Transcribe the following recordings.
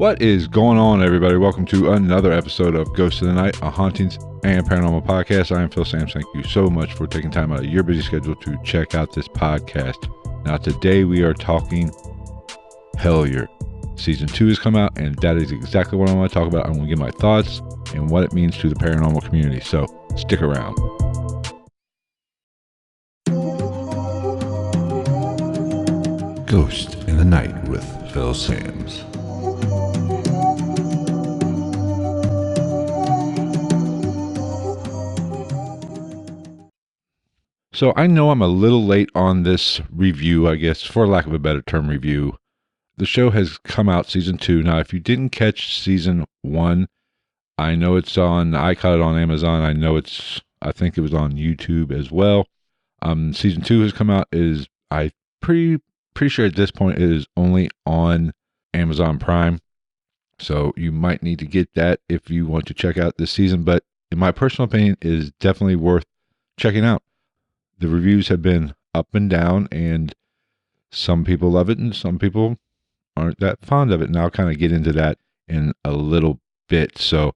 What is going on, everybody? Welcome to another episode of Ghosts of the Night, a hauntings and paranormal podcast. I am Phil Sams. Thank you so much for taking time out of your busy schedule to check out this podcast. Now, today we are talking Hellier. Season 2 has come out, and that is exactly what I want to talk about. I'm going to give my thoughts and what it means to the paranormal community. So, stick around. Ghost in the Night with Phil Sams. So I know I'm a little late on this review, I guess, for lack of a better term, review. The show has come out, season 2. Now, if you didn't catch season 1, I know it's on, I caught it on Amazon. I think it was on YouTube as well. Season 2 has come out. I'm pretty sure at this point it is only on Amazon Prime. So you might need to get that if you want to check out this season. But in my personal opinion, it is definitely worth checking out. The reviews have been up and down, and some people love it and some people aren't that fond of it. And I'll kind of get into that in a little bit. So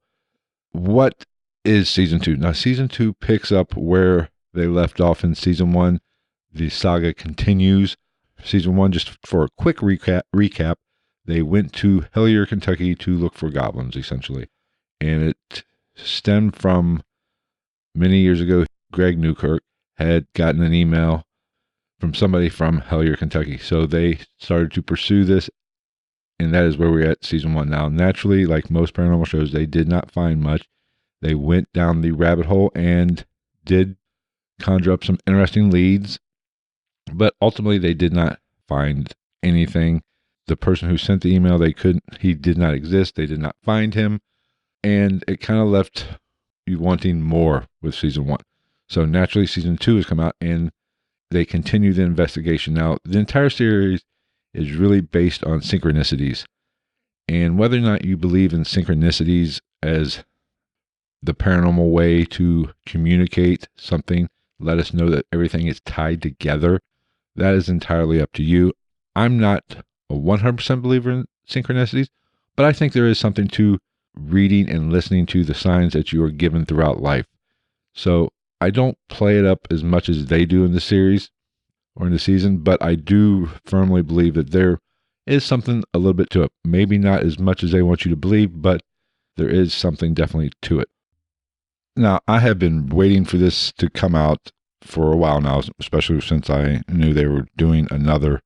what is season 2? Now, season 2 picks up where they left off in season 1. The saga continues. Season 1, just for a quick recap, they went to Hellier, Kentucky to look for goblins, essentially. And it stemmed from many years ago. Greg Newkirk had gotten an email from somebody from Hellier, Kentucky. So they started to pursue this, and that is where we're at season 1. Now, naturally, like most paranormal shows, they did not find much. They went down the rabbit hole and did conjure up some interesting leads, but ultimately they did not find anything. The person who sent the email, he did not exist. They did not find him, and it kind of left you wanting more with season 1. So naturally, season 2 has come out, and they continue the investigation. Now, the entire series is really based on synchronicities. And whether or not you believe in synchronicities as the paranormal way to communicate something, let us know that everything is tied together, that is entirely up to you. I'm not a 100% believer in synchronicities, but I think there is something to reading and listening to the signs that you are given throughout life. So I don't play it up as much as they do in the series or in the season, but I do firmly believe that there is something a little bit to it. Maybe not as much as they want you to believe, but there is something definitely to it. Now, I have been waiting for this to come out for a while now, especially since I knew they were doing another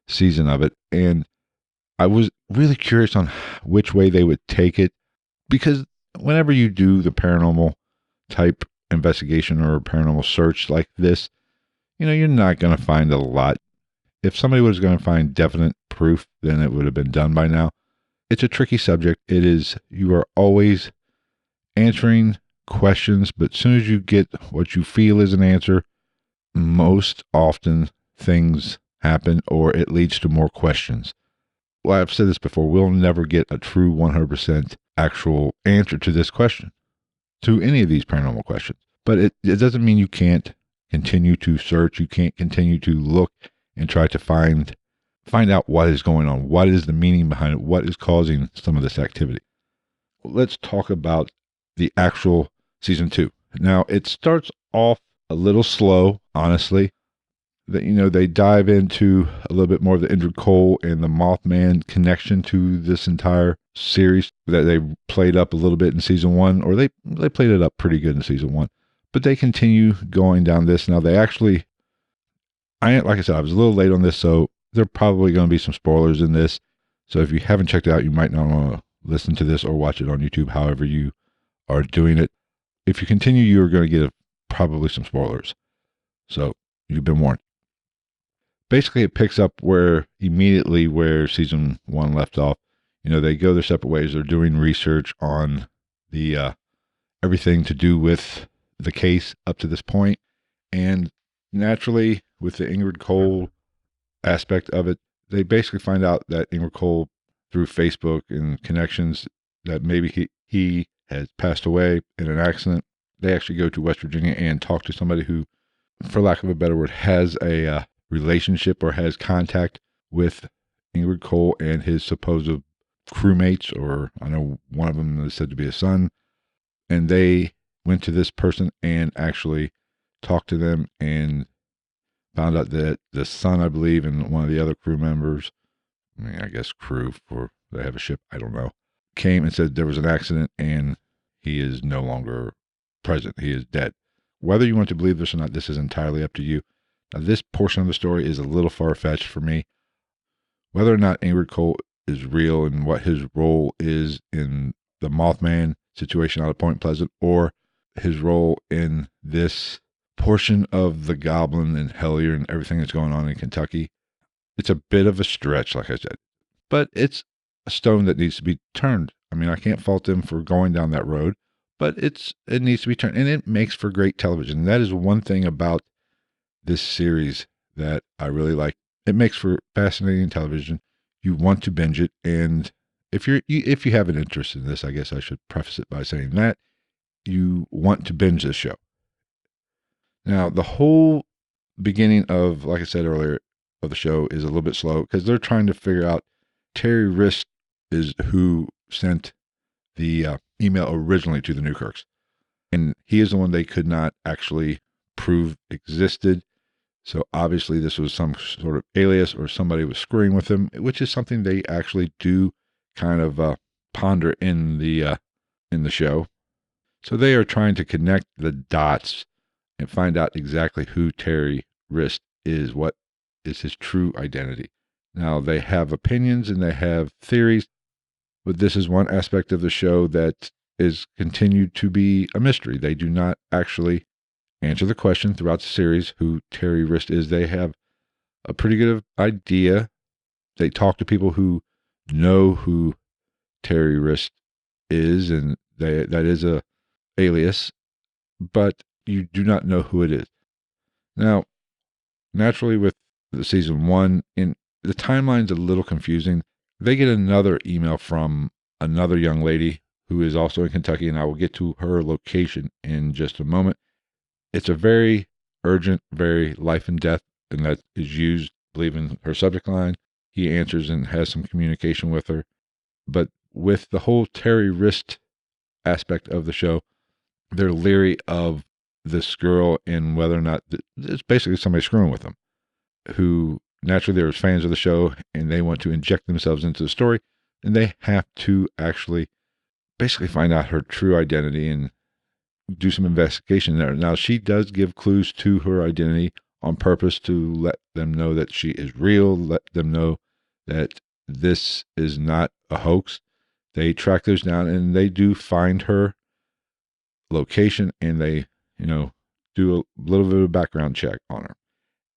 season of it. And I was really curious on which way they would take it, because whenever you do the paranormal type investigation or paranormal search like this, you're not going to find a lot. If somebody was going to find definite proof, then it would have been done by now. It's a tricky subject. You are always answering questions, but as soon as you get what you feel is an answer, most often things happen or it leads to more questions. Well, I've said this before, we'll never get a true 100% actual answer to this question, to any of these paranormal questions. But it doesn't mean you can't continue to search, you can't continue to look and try to find out what is going on, what is the meaning behind it, what is causing some of this activity. Let's talk about the actual season 2. Now, it starts off a little slow, honestly. They dive into a little bit more of the Indrid Cold and the Mothman connection to this entire series that they played up a little bit in season 1, or they played it up pretty good in season 1. But they continue going down this. Now, like I said, I was a little late on this, so there are probably going to be some spoilers in this. So if you haven't checked it out, you might not want to listen to this or watch it on YouTube, however you are doing it. If you continue, you're going to get probably some spoilers. So you've been warned. Basically, it picks up immediately where season 1 left off. They go their separate ways. They're doing research on the everything to do with the case up to this point. And naturally, with the Indrid Cold aspect of it, they basically find out that Indrid Cold, through Facebook and connections, that maybe he has passed away in an accident. They actually go to West Virginia and talk to somebody who, for lack of a better word, has a relationship or has contact with Indrid Cold and his supposed crewmates, or I know one of them is said to be a son, and they went to this person and actually talked to them and found out that the son, I believe, and one of the other crew members, I mean, I guess crew for they have a ship, I don't know, came and said there was an accident and he is no longer present. He is dead. Whether you want to believe this or not, this is entirely up to you. Now, this portion of the story is a little far-fetched for me. Whether or not Ingrid Cole is real and what his role is in the Mothman situation out of Point Pleasant, or his role in this portion of the Goblin and Hellier and everything that's going on in Kentucky, it's a bit of a stretch, like I said. But it's a stone that needs to be turned. I mean, I can't fault them for going down that road, but it needs to be turned, and it makes for great television. And that is one thing about this series that I really like. It makes for fascinating television. You want to binge it, and if you have an interest in this, I guess I should preface it by saying that you want to binge this show. Now, the whole beginning of, like I said earlier, of the show is a little bit slow because they're trying to figure out Terry Rist is who sent the email originally to the Newkirks, and he is the one they could not actually prove existed. So obviously this was some sort of alias or somebody was screwing with him, which is something they actually do kind of ponder in the show. So they are trying to connect the dots and find out exactly who Terry Rist is, what is his true identity. Now, they have opinions and they have theories, but this is one aspect of the show that is continued to be a mystery. They do not actually answer the question throughout the series who Terry Rist is. They have a pretty good idea. They talk to people who know who Terry Rist is, and that is a alias, but you do not know who it is. Now, naturally, with the season one, in the timeline's a little confusing. They get another email from another young lady who is also in Kentucky, and I will get to her location in just a moment. It's a very urgent, very life and death, and that is used, I believe, in her subject line. He answers and has some communication with her. But with the whole Terry Rist aspect of the show, they're leery of this girl and whether or not it's basically somebody screwing with them, who naturally they're fans of the show and they want to inject themselves into the story, and they have to actually basically find out her true identity and do some investigation there. Now, she does give clues to her identity on purpose to let them know that she is real, let them know that this is not a hoax. They track those down and they do find her location, and they, do a little bit of a background check on her.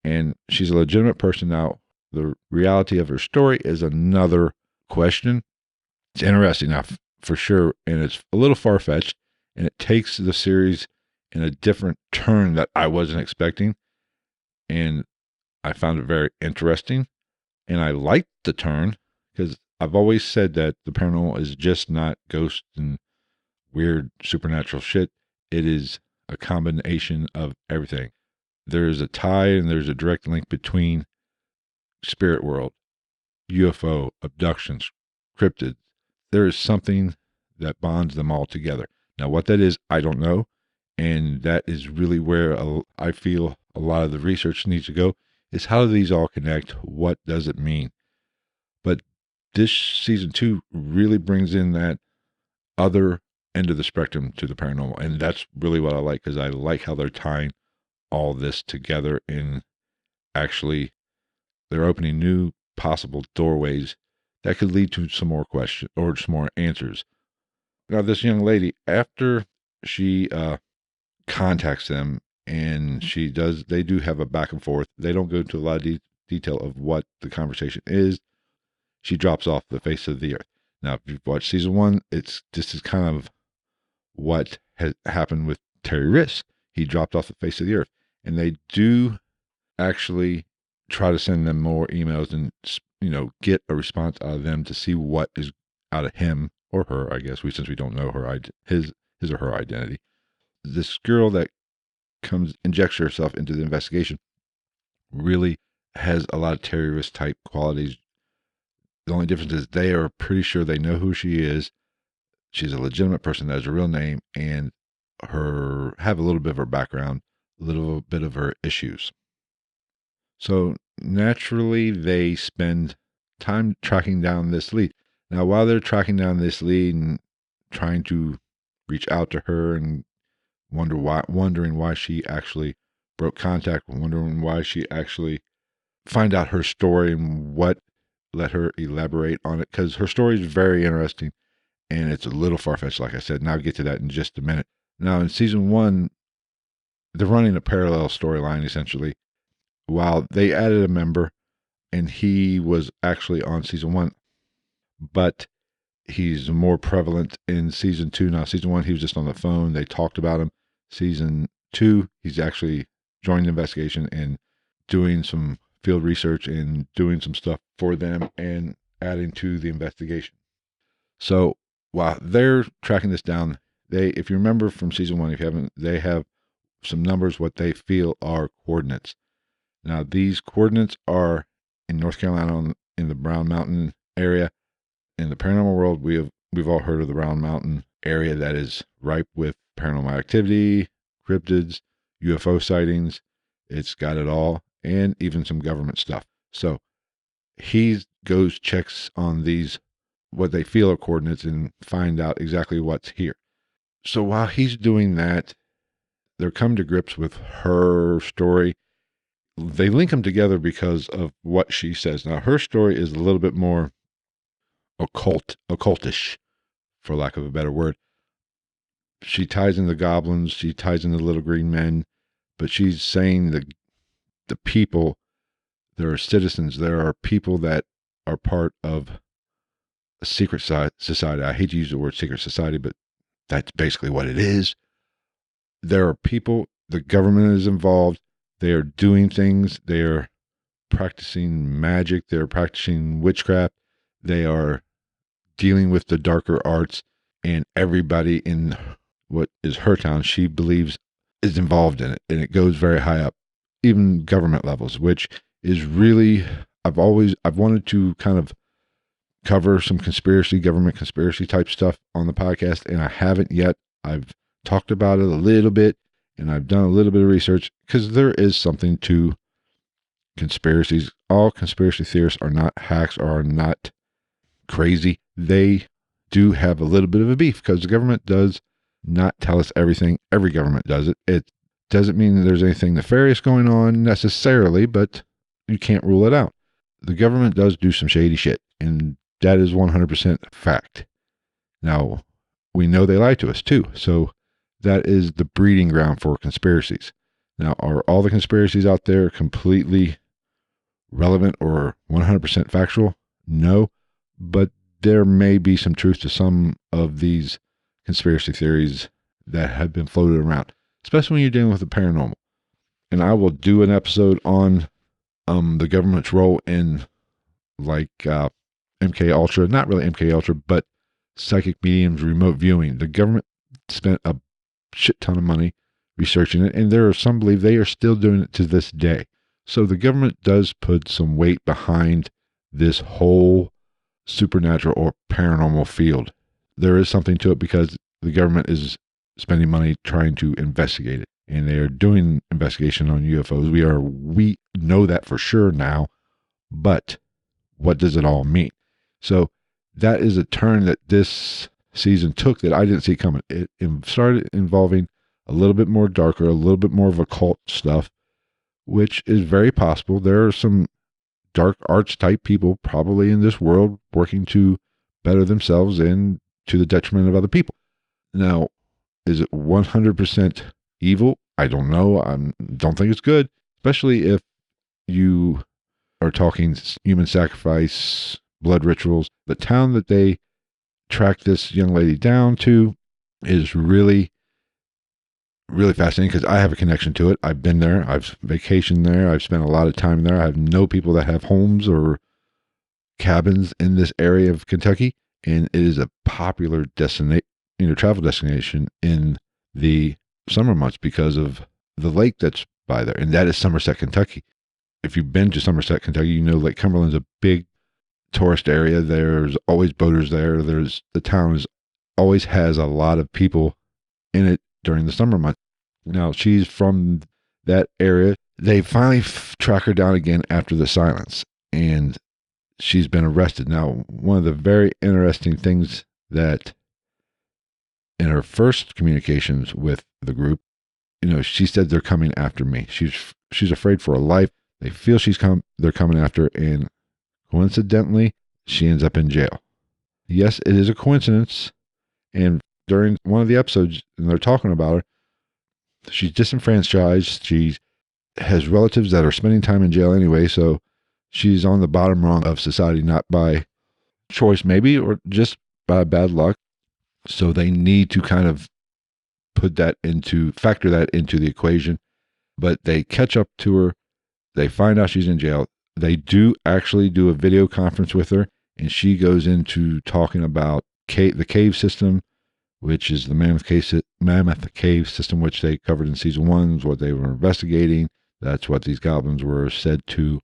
And she's a legitimate person. Now, the reality of her story is another question. It's interesting enough, for sure, and it's a little far-fetched, and it takes the series in a different turn that I wasn't expecting, and I found it very interesting, and I liked the turn, because I've always said that the paranormal is just not ghosts and weird supernatural shit. It is a combination of everything. There's a tie and there's a direct link between spirit world, UFO, abductions, cryptids. There is something that bonds them all together. Now, what that is, I don't know. And that is really where I feel a lot of the research needs to go, is how do these all connect? What does it mean? But this season 2 really brings in that other end of the spectrum to the paranormal. And that's really what I like, because I like how they're tying all this together, and actually they're opening new possible doorways that could lead to some more questions or some more answers. Now, this young lady, after she contacts them, and they do have a back and forth. They don't go into a lot of detail of what the conversation is. She drops off the face of the earth. Now, if you've watched season 1, this is kind of what has happened with Terry Rist. He dropped off the face of the earth, and they do actually try to send them more emails and get a response out of them to see what is out of him or her. I guess since we don't know his or her identity. This girl that injects herself into the investigation really has a lot of Terry Rist type qualities. The only difference is they are pretty sure they know who she is. She's a legitimate person that has a real name, and have a little bit of her background, a little bit of her issues. So naturally, they spend time tracking down this lead. Now, while they're tracking down this lead and trying to reach out to her and wondering why she actually broke contact, wondering why she actually find out her story and what let her elaborate on it, because her story is very interesting and it's a little far-fetched, like I said, and I'll get to that in just a minute. Now, in season 1, they're running a parallel storyline, essentially. While they added a member, and he was actually on season 1, but he's more prevalent in season 2. Now, season 1, he was just on the phone. They talked about him. Season 2, he's actually joined the investigation and doing some field research and doing some stuff for them and adding to the investigation. So while they're tracking this down, if you remember from season 1, if you haven't, they have some numbers, what they feel are coordinates. Now, these coordinates are in North Carolina, in the Brown Mountain area. In the paranormal world, we've all heard of the Brown Mountain area that is ripe with paranormal activity, cryptids, UFO sightings. It's got it all, and even some government stuff. So he goes, checks on these, what they feel are coordinates, and find out exactly what's here. So while he's doing that, they're come to grips with her story. They link them together because of what she says. Now, her story is a little bit more occultish, for lack of a better word. She ties in the goblins, she ties in the little green men, but she's saying that the people, there are citizens, there are people that are part of a secret society. I hate to use the word secret society, but that's basically what it is. There are people, the government is involved, they are doing things, they are practicing magic, they're practicing witchcraft, they are dealing with the darker arts, and everybody in what is her town, she believes, is involved in it, and it goes very high up, even government levels, which is really, I've wanted to kind of cover some government conspiracy type stuff on the podcast, and I haven't yet. I've talked about it a little bit, and I've done a little bit of research, because there is something to conspiracies. All conspiracy theorists are not hacks, or are not crazy. They do have a little bit of a beef, because the government does not tell us everything. Every government does it. It doesn't mean that there's anything nefarious going on necessarily, but you can't rule it out. The government does do some shady shit, and that is 100% fact. Now, we know they lie to us too, so that is the breeding ground for conspiracies. Now, are all the conspiracies out there completely relevant or 100% factual? No, but there may be some truth to some of these conspiracy theories that have been floated around, especially when you're dealing with the paranormal. And I will do an episode on the government's role in, like, MK Ultra, not really MK Ultra, but psychic mediums, remote viewing. The government spent a shit ton of money researching it, and there are some believe they are still doing it to this day. So the government does put some weight behind this whole supernatural or paranormal field. There is something to it, because the government is spending money trying to investigate it, and they are doing investigation on UFOs. We know that for sure now, but what does it all mean? So that is a turn that this season took that I didn't see coming. It started involving a little bit more darker, a little bit more of occult stuff, which is very possible. There are some dark arts type people probably in this world working to better themselves and to the detriment of other people. Now, is it 100% evil? I don't know. I don't think it's good, especially if you are talking human sacrifice, blood rituals. The town that they tracked this young lady down to is really, really fascinating, because I have a connection to it. I've been there. I've vacationed there. I've spent a lot of time there. I know people that have homes or cabins in this area of Kentucky, and it is a popular travel destination in the summer months because of the lake that's by there, and that is Somerset, Kentucky. If you've been to Somerset, Kentucky, you know Lake Cumberland's a big tourist area. There's always boaters there. The town always has a lot of people in it during the summer months. Now, she's from that area. They finally track her down again after the silence, and she's been arrested. Now, one of the very interesting things that in her first communications with the group, she said they're coming after me. She's afraid for her life. They feel they're coming after her, and coincidentally, she ends up in jail. Yes, it is a coincidence. And during one of the episodes, and they're talking about her, she's disenfranchised. She has relatives that are spending time in jail anyway, so she's on the bottom rung of society, not by choice maybe, or just by bad luck. So they need to kind of factor that into the equation. But they catch up to her. They find out she's in jail. They do actually do a video conference with her, and she goes into talking about the cave system, which is the Mammoth Cave system, which they covered in season 1, is what they were investigating. That's what these goblins were said to,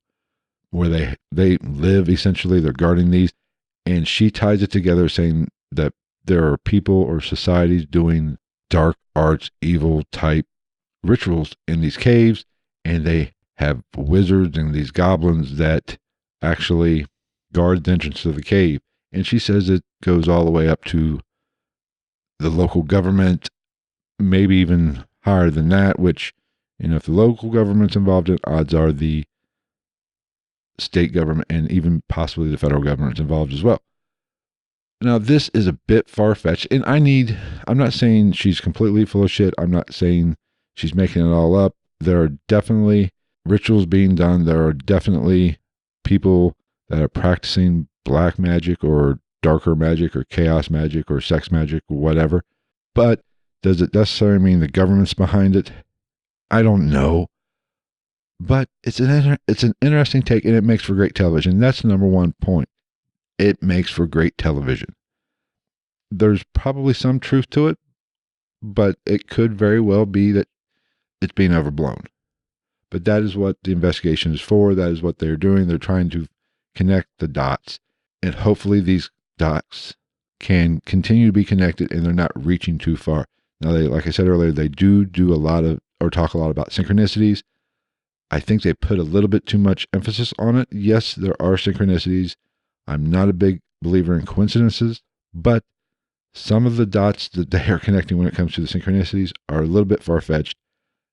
where they live, essentially. They're guarding these. And she ties it together, saying that there are people or societies doing dark arts, evil type rituals in these caves, and they have wizards and these goblins that actually guard the entrance to the cave. And she says it goes all the way up to the local government, maybe even higher than that, which, if the local government's involved in it, odds are the state government and even possibly the federal government's involved as well. Now, this is a bit far-fetched, and I'm not saying she's completely full of shit. I'm not saying she's making it all up. There are definitely rituals being done. There are definitely people that are practicing black magic or darker magic or chaos magic or sex magic or whatever. But does it necessarily mean the government's behind it? I don't know. But it's an interesting take, and it makes for great television. That's the number one point. It makes for great television. There's probably some truth to it, but it could very well be that it's being overblown. But that is what the investigation is for. That is what they're doing. They're trying to connect the dots, and hopefully these dots can continue to be connected and they're not reaching too far. Now, like I said earlier, they do talk a lot about synchronicities. I think they put a little bit too much emphasis on it. Yes, there are synchronicities. I'm not a big believer in coincidences, but some of the dots that they are connecting when it comes to the synchronicities are a little bit far-fetched.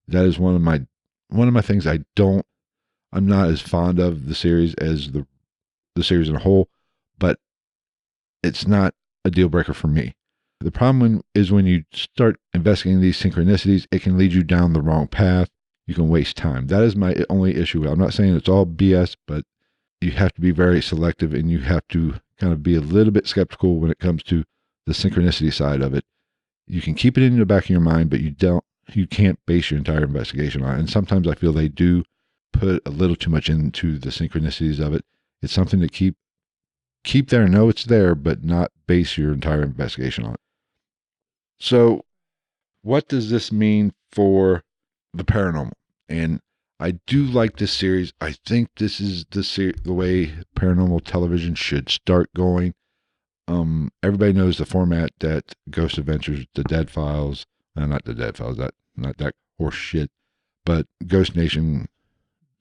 That is one of my things I'm not as fond of the series as the series in a whole, but it's not a deal breaker for me. The problem is when you start investigating these synchronicities, it can lead you down the wrong path. You can waste time. That is my only issue. I'm not saying it's all BS, but you have to be very selective, and you have to kind of be a little bit skeptical when it comes to the synchronicity side of it. You can keep it in the back of your mind, but you can't base your entire investigation on it. And sometimes I feel they do put a little too much into the synchronicities of it. It's something to keep there and know it's there, but not base your entire investigation on it. So what does this mean for the paranormal? And I do like this series. I think this is the way paranormal television should start going. Everybody knows the format that Ghost Adventures, the Dead Files, not the Dead Files, not that horse shit, but Ghost Nation,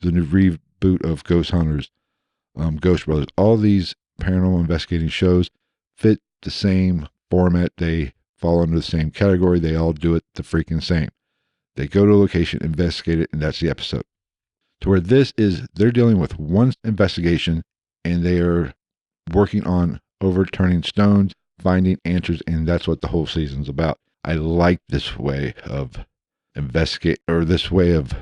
the new reboot of Ghost Hunters, Ghost Brothers, all these paranormal investigating shows fit the same format. They fall under the same category. They all do it the freaking same. They go to a location, investigate it, and that's the episode. To where they're dealing with one investigation, and they are working on overturning stones, finding answers, and that's what the whole season's about. I like this way of this way of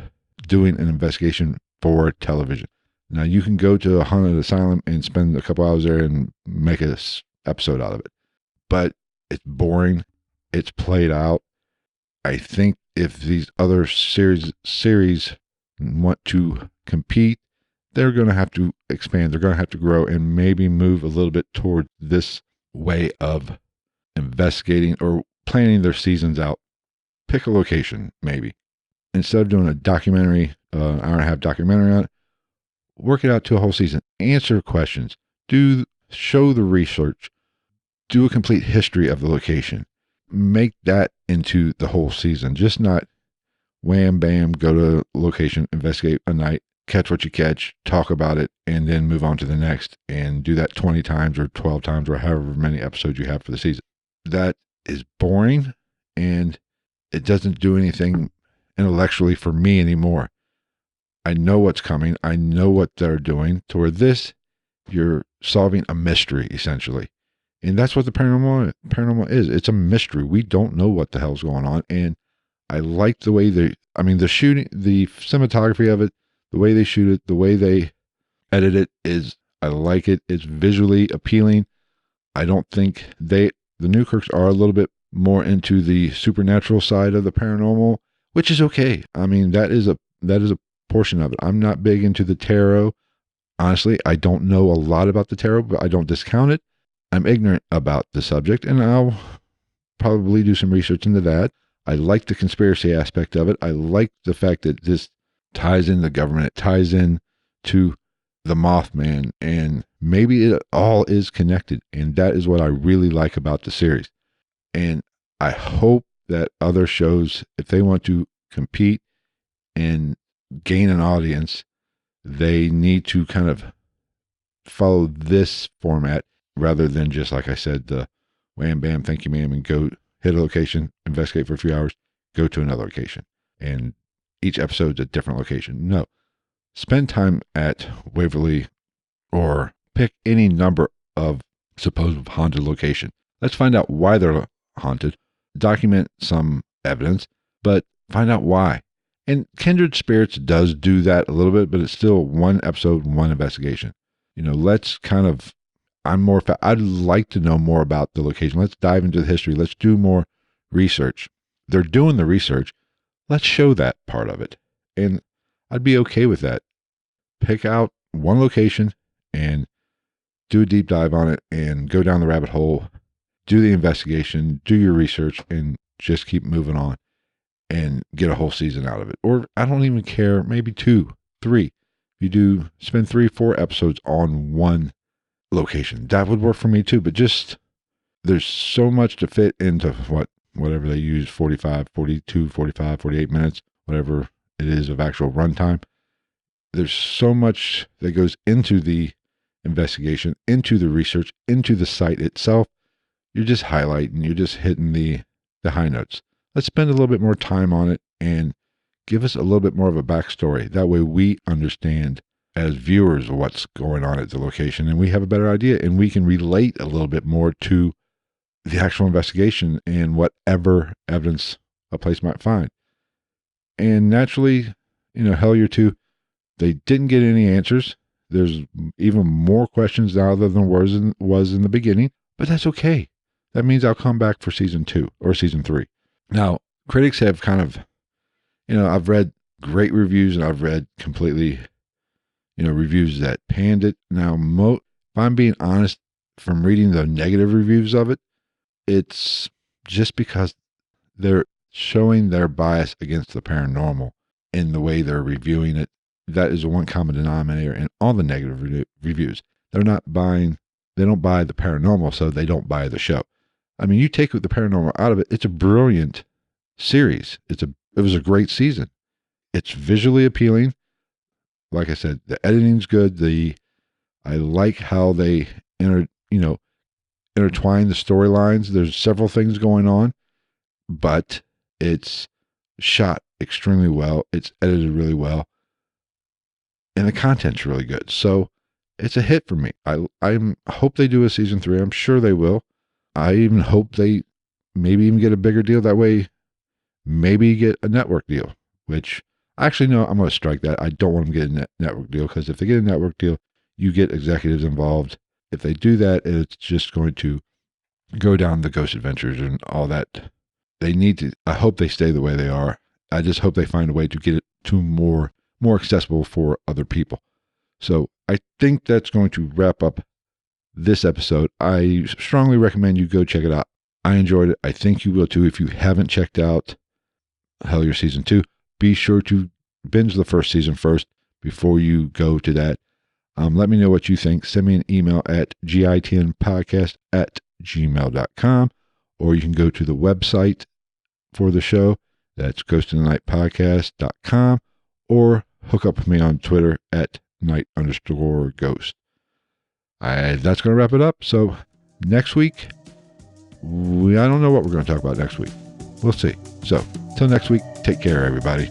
doing an investigation for television. Now, you can go to a haunted asylum and spend a couple hours there and make an episode out of it, but it's boring. It's played out. I think if these other series want to compete, they're going to have to expand. They're going to have to grow and maybe move a little bit toward this way of investigating or planning their seasons out. Pick a location, maybe. Instead of doing a documentary, hour and a half documentary on it, work it out to a whole season. Answer questions. Do show the research, do a complete history of the location, make that into the whole season, just not wham, bam, go to a location, investigate a night, catch what you catch, talk about it, and then move on to the next and do that 20 times or 12 times or however many episodes you have for the season. That is boring, and it doesn't do anything intellectually for me anymore. I know what's coming. I know what they're doing. To where this, you're solving a mystery, essentially. And that's what the paranormal is. It's a mystery. We don't know what the hell's going on. And I like the way the shooting, the cinematography of it, the way they shoot it, the way they edit it I like it. It's visually appealing. I don't think the Newkirks are a little bit more into the supernatural side of the paranormal, which is okay. I mean, that is a portion of it. I'm not big into the tarot. Honestly, I don't know a lot about the tarot, but I don't discount it. I'm ignorant about the subject, and I'll probably do some research into that. I like the conspiracy aspect of it. I like the fact that this ties in the government. It ties in to the Mothman, and maybe it all is connected. And that is what I really like about the series. And I hope that other shows, if they want to compete and gain an audience, they need to kind of follow this format rather than just, like I said, the wham, bam, thank you, ma'am, and go hit a location, investigate for a few hours, go to another location. And each episode's a different location. No. Spend time at Waverly or pick any number of supposed haunted location. Let's find out why they're haunted, document some evidence, but find out why. And Kindred Spirits does do that a little bit, but it's still one episode, one investigation. Let's kind of, I'd like to know more about the location. Let's dive into the history. Let's do more research. They're doing the research. Let's show that part of it. And I'd be okay with that. Pick out one location and do a deep dive on it and go down the rabbit hole, do the investigation, do your research, and just keep moving on and get a whole season out of it. Or I don't even care, maybe 2, 3. If you spend 3, 4 episodes on one location, that would work for me too. But just, there's so much to fit into whatever they use, 45, 42, 45, 48 minutes, whatever it is of actual runtime. There's so much that goes into the investigation, into the research, into the site itself. You're just highlighting, you're just hitting the high notes. Let's spend a little bit more time on it and give us a little bit more of a backstory. That way we understand as viewers what's going on at the location, and we have a better idea, and we can relate a little bit more to the actual investigation and whatever evidence a place might find. And naturally, Hellier 2, they didn't get any answers. There's even more questions now than there was in the beginning, but that's okay. That means I'll come back for season 2 or season 3. Now, critics have kind of, I've read great reviews and I've read completely, reviews that panned it. Now, if I'm being honest, from reading the negative reviews of it, it's just because they're showing their bias against the paranormal in the way they're reviewing it. That is the one common denominator in all the negative reviews. They don't buy the paranormal, so they don't buy the show. I mean, you take the paranormal out of it, it's a brilliant series. It was a great season. It's visually appealing. Like I said, the editing's good. I like how they intertwine the storylines. There's several things going on, but it's shot extremely well. It's edited really well. And the content's really good. So it's a hit for me. I hope they do a season 3. I'm sure they will. I even hope they maybe even get a bigger deal. That way, maybe get a network deal, which actually, no, I'm going to strike that. I don't want them to get a network deal, because if they get a network deal, you get executives involved. If they do that, it's just going to go down the Ghost Adventures and all that. I hope they stay the way they are. I just hope they find a way to get it to more accessible for other people. So I think that's going to wrap up this episode. I strongly recommend you go check it out. I enjoyed it. I think you will too. If you haven't checked out Hellier Season 2, be sure to binge the first season first before you go to that. Let me know what you think. Send me an email at gitnpodcast@gmail.com, or you can go to the website for the show. That's ghostinthenight.podcast.com, or hook up with me on Twitter at night_ghost. That's going to wrap it up. So next week, I don't know what we're going to talk about next week. We'll see. So till next week, take care, everybody.